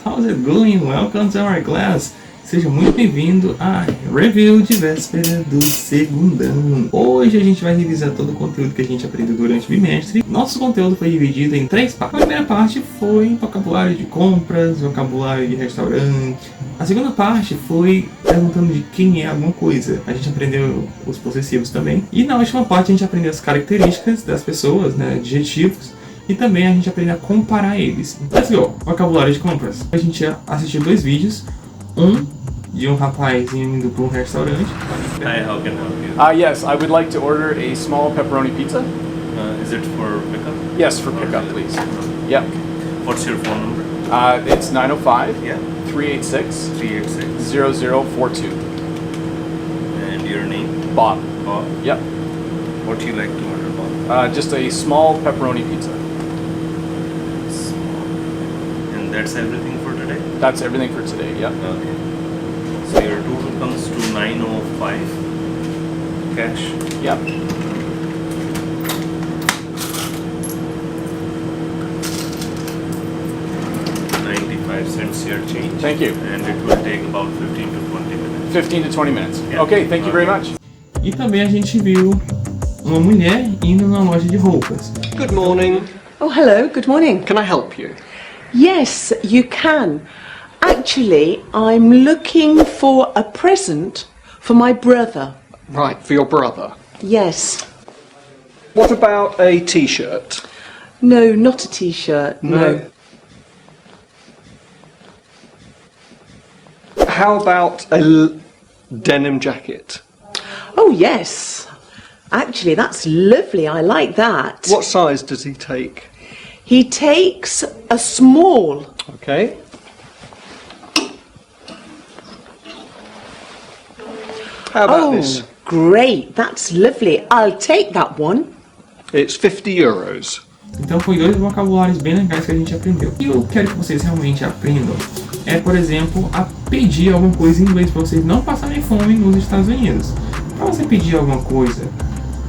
how's it going? Welcome to our class. Seja muito bem-vindo a Review de Véspera do Segundão. Hoje a gente vai revisar todo o conteúdo que a gente aprendeu durante o bimestre. Nosso conteúdo foi dividido em 3 partes. A primeira parte foi vocabulário de compras, vocabulário de restaurante. A segunda parte foi perguntando de quem é alguma coisa. A gente aprendeu os possessivos também. E na última parte a gente aprendeu as características das pessoas, né, adjetivos. E também a gente aprendeu a comparar eles. Let's go! Vocabulário de compras. A gente assistiu 2 vídeos. De rapaz indo para restaurante. Hi, how can I help you? Yes, I would like to order a small pepperoni pizza. Is it for pickup? Yes, for pickup, please. Yep. What's your phone number? It's 905 Yeah. 386 386. 0042. And your name? Bob. Bob. Yep. What do you like to order, Bob? Just a small pepperoni pizza. And that's everything for today? That's everything for today, yep. Okay. So your total comes to 905 cash. Yep. 95 cents your change. Thank you. And it will take about 15 to 20 minutes. 15 to 20 minutes. Yeah. Okay, thank you very much. E também a gente viu uma mulher indo na loja de roupas. Good morning. Oh, hello, good morning. Can I help you? Yes, you can. Actually, I'm looking for a present for my brother. Right, for your brother. Yes. What about a t-shirt? No, not a t-shirt. No. How about a denim jacket? Oh, yes. Actually, that's lovely. I like that. What size does he take? He takes a small. Okay. How about this? Great. That's lovely. I'll take that one. It's 50 euros. Então foi 2 vocabulários bem legais que a gente aprendeu. E eu quero que vocês realmente aprendam é, por exemplo, a pedir alguma coisa em inglês para vocês não passarem fome nos Estados Unidos. Para você pedir alguma coisa,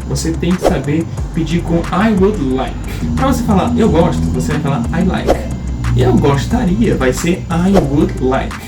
você tem que saber pedir com I would like. Para você falar eu gosto, você vai falar I like. Eu gostaria vai ser I would like.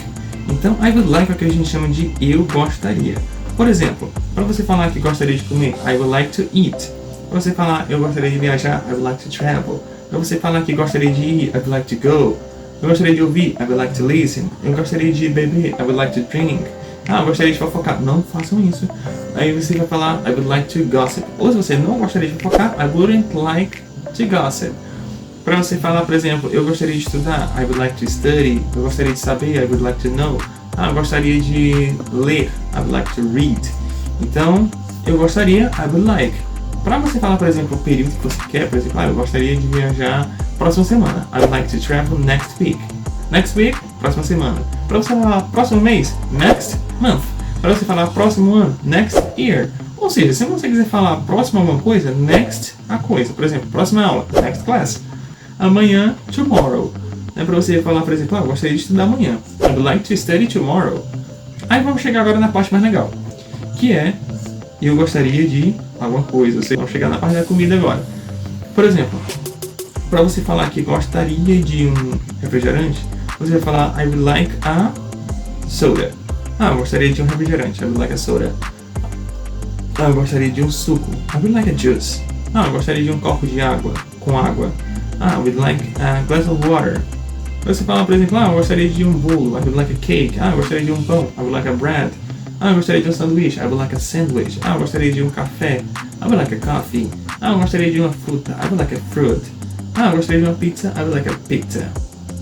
Então I would like é o que a gente chama de eu gostaria. Por exemplo, para você falar que gostaria de comer, I would like to eat. Para você falar eu gostaria de viajar, I would like to travel. Para você falar que gostaria de ir, I would like to go. Eu gostaria de ouvir, I would like to listen. Eu gostaria de beber, I would like to drink. Eu gostaria de fofocar. Não façam isso. Aí você vai falar, I would like to gossip. Ou se você não gostaria de fofocar, I wouldn't like to gossip. Para você falar, por exemplo, eu gostaria de estudar, I would like to study. Eu gostaria de saber, I would like to know. Eu gostaria de ler, I would like to read. Então, eu gostaria, I would like. Para você falar, por exemplo, o período que você quer, por exemplo, eu gostaria de viajar próxima semana. I would like to travel next week. Next week, próxima semana. Para você falar próximo mês, next month. Para você falar próximo ano, next year. Ou seja, se você quiser falar próximo a alguma coisa, next a coisa. Por exemplo, próxima aula, next class. Amanhã, tomorrow. Para você falar, por exemplo, eu gostaria de estudar amanhã. I would like to study tomorrow. Aí vamos chegar agora na parte mais legal, que é eu gostaria de alguma coisa. Vocês vão chegar na parte da comida agora. Por exemplo, para você falar que gostaria de um refrigerante, você vai falar I would like a soda. Eu gostaria de um refrigerante. I would like a soda. Eu gostaria de um suco. I would like a juice. Eu gostaria de um copo de água com água. I would like a glass of water. Você fala, por exemplo, eu gostaria de um bolo. I would like a cake. Eu gostaria de um pão. I would like a bread. Eu gostaria de um sanduíche. I would like a sandwich. Eu gostaria de um café. I would like a coffee. Eu gostaria de uma fruta. I would like a fruit. Eu gostaria de uma pizza. I would like a pizza.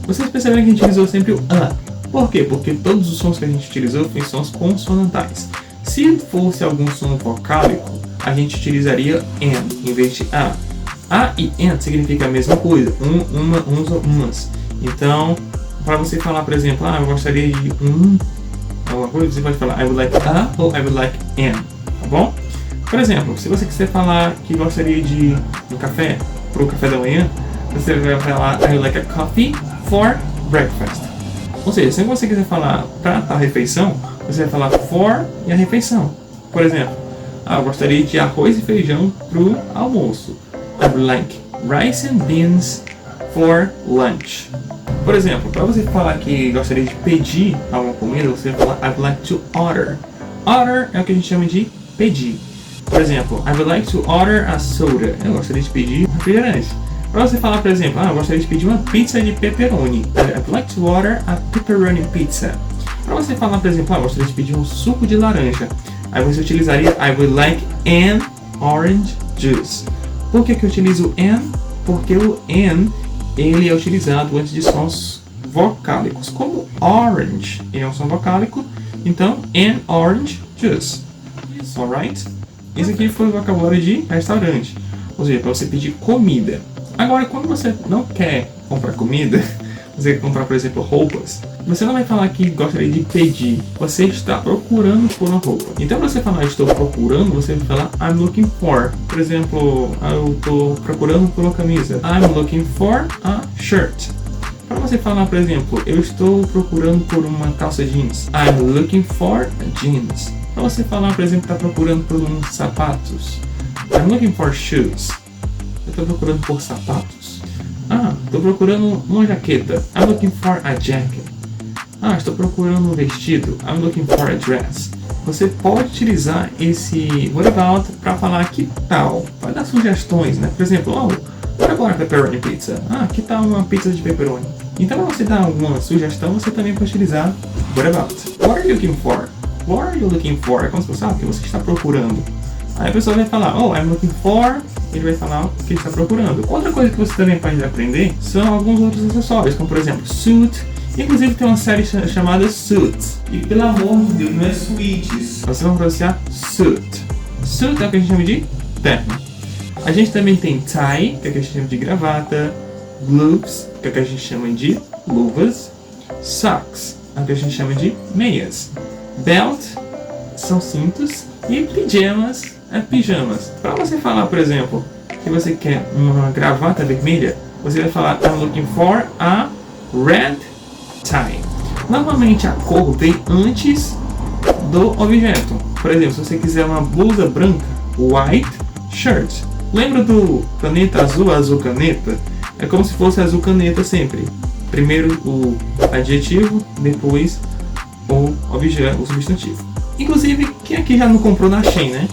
Vocês perceberam que a gente utilizou sempre o a. Por quê? Porque todos os sons que a gente utilizou foram sons consonantais. Se fosse algum som vocálico, a gente utilizaria an em vez de a. A e an significa a mesma coisa. Uns ou umas. Então, para você falar, por exemplo, eu gostaria de alguma coisa, você pode falar I would like a ou I would like an, tá bom? Por exemplo, se você quiser falar que gostaria de um café para o café da manhã, você vai falar I would like a coffee for breakfast. Ou seja, se você quiser falar para a refeição, você vai falar for e a refeição. Por exemplo, eu gostaria de arroz e feijão para o almoço. I would like rice and beans for lunch. Por exemplo, para você falar que gostaria de pedir alguma comida, você vai falar I'd like to order. Order é o que a gente chama de pedir. Por exemplo, I would like to order a soda. Eu gostaria de pedir um refrigerante. Para você falar, por exemplo, eu gostaria de pedir uma pizza de pepperoni. I'd like to order a pepperoni pizza. Para você falar, por exemplo, eu gostaria de pedir um suco de laranja. Aí você utilizaria I would like an orange juice. Por que eu utilizo an? Porque o an ele é utilizado antes de sons vocálicos. Como orange é um som vocálico, então an orange juice. Isso, alright? Isso aqui foi o vocabulário de restaurante, ou seja, para você pedir comida. Agora, quando você não quer comprar comida, você quer comprar, por exemplo, roupas, você não vai falar que gostaria de pedir, você está procurando por uma roupa. Então, para você falar estou procurando, você vai falar I'm looking for. Por exemplo, eu estou procurando por uma camisa. I'm looking for a shirt. Para você falar, por exemplo, eu estou procurando por uma calça jeans. I'm looking for jeans. Para você falar, por exemplo, está procurando por uns sapatos. I'm looking for shoes. Eu estou procurando por sapatos. Estou procurando uma jaqueta. I'm looking for a jacket. Estou procurando um vestido. I'm looking for a dress. Você pode utilizar esse what about para falar que tal. Vai dar sugestões, né? Por exemplo, what about a pepperoni pizza? Que tal uma pizza de pepperoni? Então, para você dar alguma sugestão, você também pode utilizar what about. What are you looking for? What are you looking for? É como se você sabe o que você está procurando. Aí a pessoa vai falar, I'm looking for. Ele vai falar o que ele está procurando. Outra coisa que você também pode aprender são alguns outros acessórios, como por exemplo, suit. Inclusive tem uma série chamada Suits. E pelo amor de Deus, não é suítes. Você vai pronunciar suit. Suit é o que a gente chama de terno. A gente também tem tie, que é o que a gente chama de gravata. Gloves, que é o que a gente chama de luvas. Socks, é o que a gente chama de meias. Belt são cintos. E pijamas é pijamas. Para você falar, por exemplo, que você quer uma gravata vermelha, você vai falar I'm looking for a red tie. Normalmente a cor vem antes do objeto. Por exemplo, se você quiser uma blusa branca, white shirt. Lembra do caneta azul, azul caneta? É como se fosse azul caneta sempre. Primeiro o adjetivo, depois o objeto, o substantivo. Inclusive, quem aqui já não comprou na Shein, né?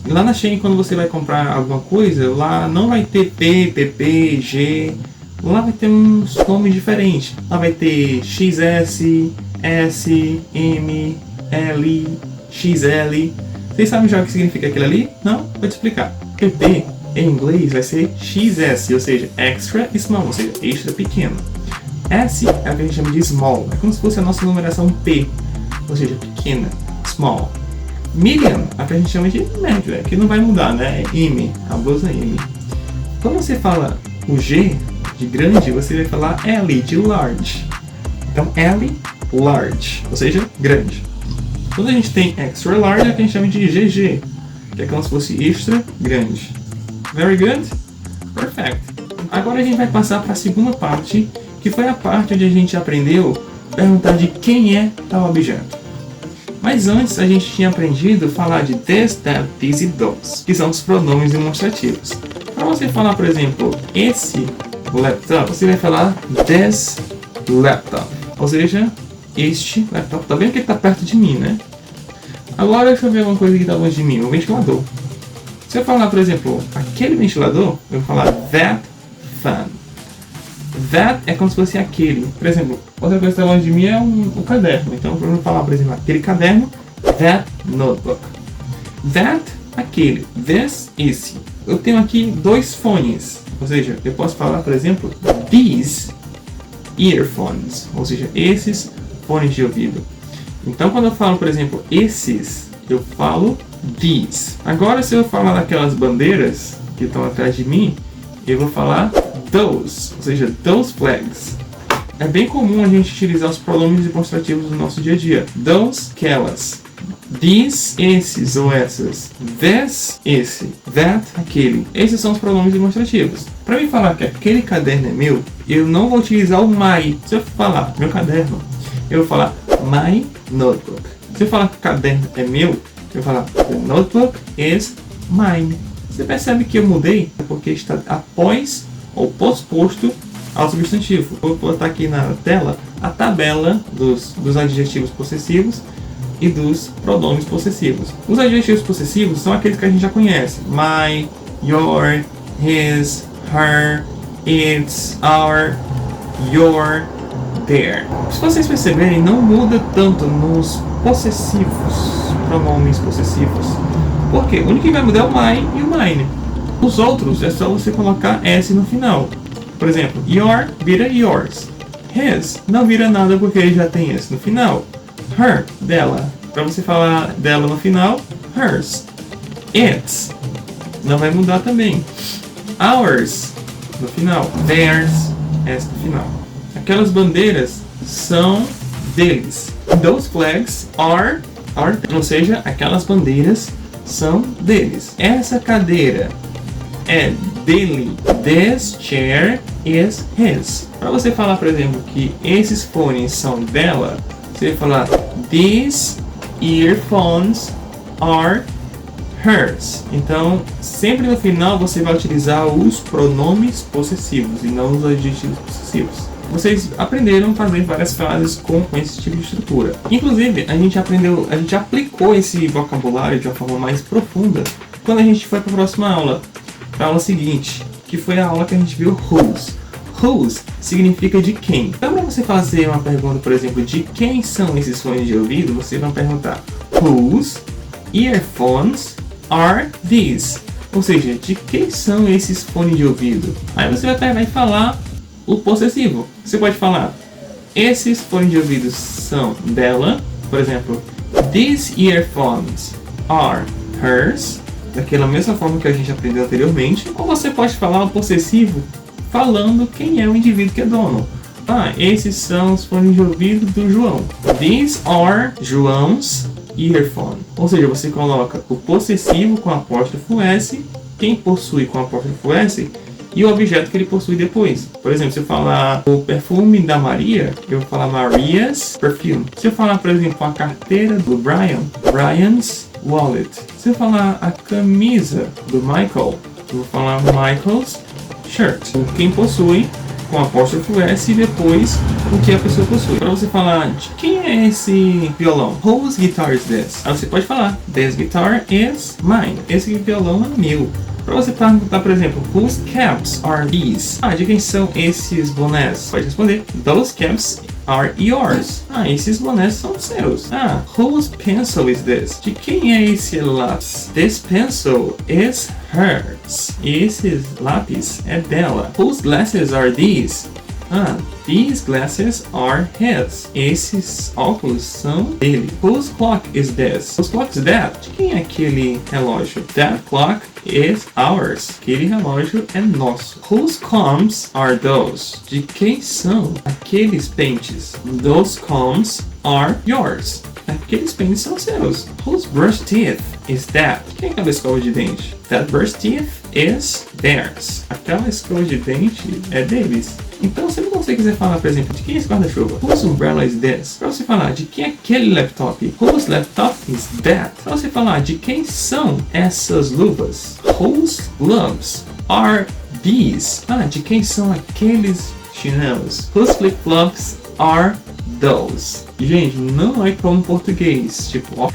Lá na Shein, quando você vai comprar alguma coisa, lá não vai ter P, PP, G. Lá vai ter uns nomes diferentes. Lá vai ter XS, S, M, L, XL. Vocês sabem já o que significa aquilo ali? Não? Vou te explicar. Porque P em inglês vai ser XS, ou seja, extra small, ou seja, extra pequeno. S é o que a gente chama de small. É como se fosse a nossa numeração P, ou seja, pequena. Small. Medium, a que a gente chama de médio, que não vai mudar, né? É M, a blusa M. Quando você fala o G de grande, você vai falar L de large. Então L, large, ou seja, grande. Quando a gente tem extra large, é que a gente chama de GG, que é como se fosse extra grande. Very good? Perfect. Agora a gente vai passar para a segunda parte, que foi a parte onde a gente aprendeu a perguntar de quem é tal objeto. Mas antes a gente tinha aprendido a falar de this, that, these e those, que são os pronomes demonstrativos. Para você falar, por exemplo, esse laptop, você vai falar this laptop, ou seja, este laptop. Tá vendo que ele está perto de mim, né? Agora deixa eu ver uma coisa que está longe de mim, um ventilador. Se eu falar, por exemplo, aquele ventilador, eu vou falar that fan. That é como se fosse aquele. Por exemplo, outra coisa que está longe de mim é o caderno. Então, eu vou falar, por exemplo, aquele caderno, that notebook. That, aquele. This, esse. Eu tenho aqui dois fones. Ou seja, eu posso falar, por exemplo, these earphones. Ou seja, esses fones de ouvido. Então, quando eu falo, por exemplo, esses, eu falo these. Agora, se eu falar daquelas bandeiras que estão atrás de mim, eu vou falar those, ou seja, those flags. É bem comum a gente utilizar os pronomes demonstrativos no nosso dia a dia. Those, aquelas. These, esses ou essas. This, esse. That, aquele. Esses são os pronomes demonstrativos. Para mim falar que aquele caderno é meu, eu não vou utilizar o my. Se eu falar meu caderno, eu vou falar my notebook. Se eu falar que o caderno é meu, eu vou falar the notebook is mine. Você percebe que eu mudei porque está após ou posposto ao substantivo. Vou botar aqui na tela a tabela dos adjetivos possessivos e dos pronomes possessivos. Os adjetivos possessivos são aqueles que a gente já conhece: my, your, his, her, its, our, your, their. Se vocês perceberem, não muda tanto nos possessivos, pronomes possessivos. Por quê? O único que vai mudar é o my e o mine. Os outros é só você colocar s no final. Por exemplo, your vira yours. His não vira nada porque ele já tem s no final. Her, dela. Para você falar dela no final, hers. Its não vai mudar também. Ours no final. Theirs, s no final. Aquelas bandeiras são deles. Those flags are, ou seja, aquelas bandeiras são deles. Essa cadeira é dele. This chair is his. Para você falar, por exemplo, que esses fones são dela, você vai falar these earphones are hers. Então, sempre no final você vai utilizar os pronomes possessivos e não os adjetivos possessivos. Vocês aprenderam a fazer várias frases com esse tipo de estrutura. Inclusive, a gente aplicou esse vocabulário de uma forma mais profunda quando a gente foi para a próxima aula, para a aula seguinte, que foi a aula que a gente viu whose. Whose significa de quem. Então, para você fazer uma pergunta, por exemplo, de quem são esses fones de ouvido, você vai perguntar whose earphones are these? Ou seja, de quem são esses fones de ouvido? Aí você vai pegar e falar o possessivo. Você pode falar esses fones de ouvido são dela. Por exemplo, these earphones are hers. Daquela mesma forma que a gente aprendeu anteriormente. Ou você pode falar o possessivo falando quem é o indivíduo que é dono. Esses são os fones de ouvido do João. These are João's earphone. Ou seja, você coloca o possessivo com apóstrofo S, quem possui com apóstrofo S e o objeto que ele possui depois. Por exemplo, se eu falar o perfume da Maria, eu vou falar Maria's perfume. Se eu falar, por exemplo, a carteira do Brian, Brian's wallet. Se eu falar a camisa do Michael, eu vou falar Michael's shirt. Quem possui com apóstrofo S e depois o que a pessoa possui. Para você falar de quem é esse violão, whose guitar is this? Aí você pode falar this guitar is mine. Esse violão é meu. Para você perguntar, por exemplo, whose caps are these? De quem são esses bonés? Pode responder those caps are yours. Esses bonés são seus. Whose pencil is this? De quem é esse lápis? This pencil is hers. Esse lápis é dela. Whose glasses are these? These glasses are his. Esses óculos são dele. Whose clock is this? Whose clock is that? De quem é aquele relógio? That clock is ours. Aquele relógio é nosso. Whose combs are those? De quem são aqueles pentes? Those combs are yours. Aqueles pentes são seus. Whose brush teeth is that? De quem é aquela escova de dente? That brush teeth is theirs. Aquela escova de dente é deles. Então, se você quiser falar, por exemplo, de quem é esse guarda-chuva? Whose umbrella is this? Para você falar de quem é aquele laptop? Whose laptop is that? Para você falar de quem são essas luvas? Whose gloves are these? De quem são aqueles chinelos? Whose flip-flops are those? Gente, não é como português, tipo,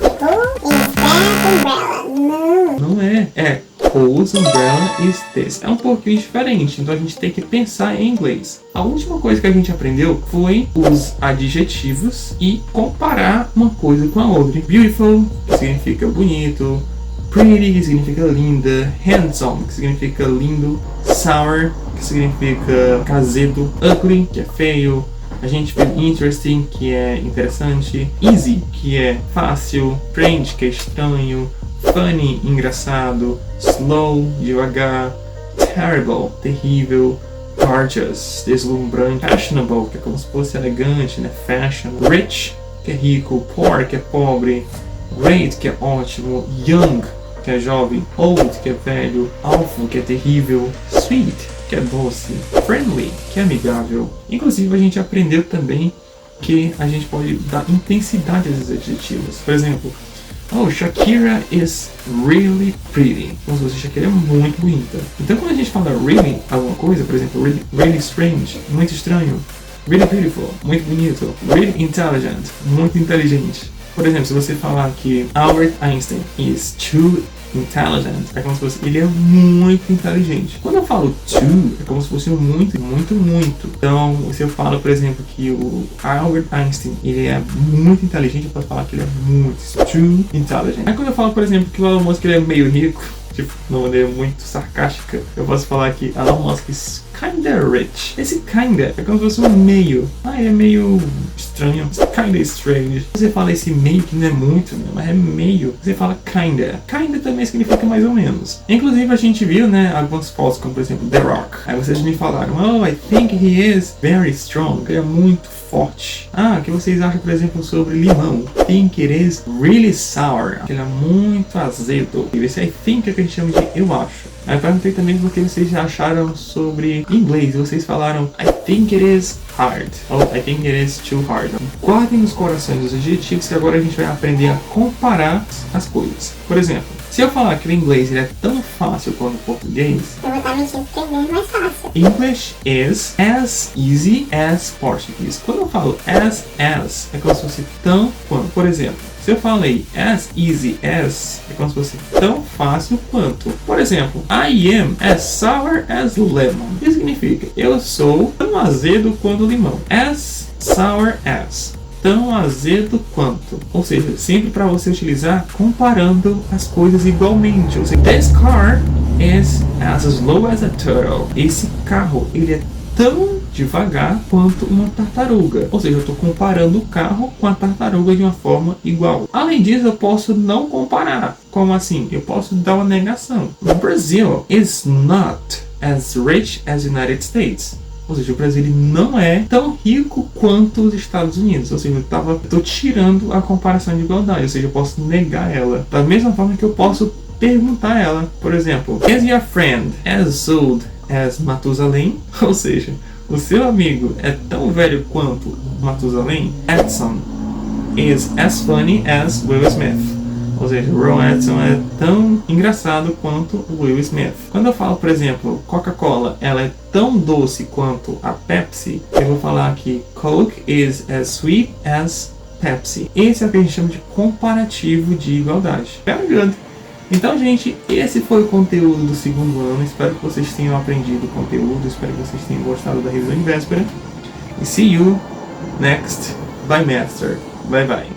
não é. É whose umbrella is this? É um pouquinho diferente, então a gente tem que pensar em inglês. A última coisa que a gente aprendeu foi os adjetivos e comparar uma coisa com a outra. Beautiful, que significa bonito. Pretty, que significa linda. Handsome, que significa lindo. Sour, que significa azedo. Ugly, que é feio. A gente viu interesting, que é interessante. Easy, que é fácil. Strange, que é estranho. Funny, engraçado. Slow, devagar. Terrible, terrível. Gorgeous, deslumbrante. Fashionable, que é como se fosse elegante, né? Fashion. Rich, que é rico. Poor, que é pobre. Great, que é ótimo. Young, que é jovem. Old, que é velho. Awful, que é terrível. Sweet, que é doce. Friendly, que é amigável. Inclusive, a gente aprendeu também que a gente pode dar intensidade a esses adjetivos. Por exemplo, Oh, Shakira is really pretty. Como se fosse Shakira é muito bonita. Então quando a gente fala really alguma coisa, por exemplo, really strange, muito estranho, really beautiful, muito bonito, really intelligent, muito inteligente. Por exemplo, se você falar que Albert Einstein is too intelligent, é como se fosse ele é muito inteligente. Quando eu falo too, é como se fosse muito. Então, se eu falo, por exemplo, que o Albert Einstein ele é muito inteligente, eu posso falar que ele é muito too intelligent. Aí quando eu falo, por exemplo, que o Elon Musk ele é meio rico, tipo, de uma maneira muito sarcástica, eu posso falar que Elon Musk is kinda rich. Esse kinda é como se fosse um meio. Ele é meio estranho. Kinda strange. Você fala esse meio que não é muito, né? Mas é meio. Você fala kinda. Kinda também significa mais ou menos. Inclusive a gente viu, né, algumas fotos, como por exemplo The Rock. Aí vocês me falaram, oh, I think he is very strong. Ele é muito forte. O que vocês acham, por exemplo, sobre limão? Think it is really sour. Ele é muito azedo. E esse I think é o que a gente chama de eu acho. Aí eu perguntei também o que vocês acharam sobre inglês. Vocês falaram I think it is hard. Ou I think it is too hard. Guardem nos corações os adjetivos que agora a gente vai aprender a comparar as coisas. Por exemplo, se eu falar que o inglês ele é tão fácil quanto o português, eu vou estar mentindo porque é mais fácil. English is as easy as Portuguese. Quando eu falo as, é como se fosse tão quanto. Por exemplo, se eu falei as easy as, é como se fosse tão fácil quanto. Por exemplo, I am as sour as lemon. Isso significa eu sou tão azedo quanto limão. As sour as. Tão azedo quanto. Ou seja, sempre para você utilizar comparando as coisas igualmente. Ou seja, this car is as slow as a turtle. Esse carro, ele é tão devagar quanto uma tartaruga. Ou seja, eu estou comparando o carro com a tartaruga de uma forma igual. Além disso, eu posso não comparar. Como assim? Eu posso dar uma negação. Brazil is not as rich as United States. Ou seja, o Brasil ele não é tão rico quanto os Estados Unidos. Ou seja, eu estou tirando a comparação de igualdade. Ou seja, eu posso negar ela. Da mesma forma que eu posso perguntar ela. Por exemplo, is your friend as old as Matusalém? Ou seja, o seu amigo é tão velho quanto Matusalém? Edson is as funny as Will Smith. Ou seja, o Ron Edson é tão engraçado quanto o Will Smith. Quando eu falo, por exemplo, Coca-Cola, ela é tão doce quanto a Pepsi, eu vou falar que Coke is as sweet as Pepsi. Esse é o que a gente chama de comparativo de igualdade. Very good. Então, gente, esse foi o conteúdo do segundo ano. Espero que vocês tenham aprendido o conteúdo. Espero que vocês tenham gostado da revisão de véspera. E see you next bimester. Bye bye.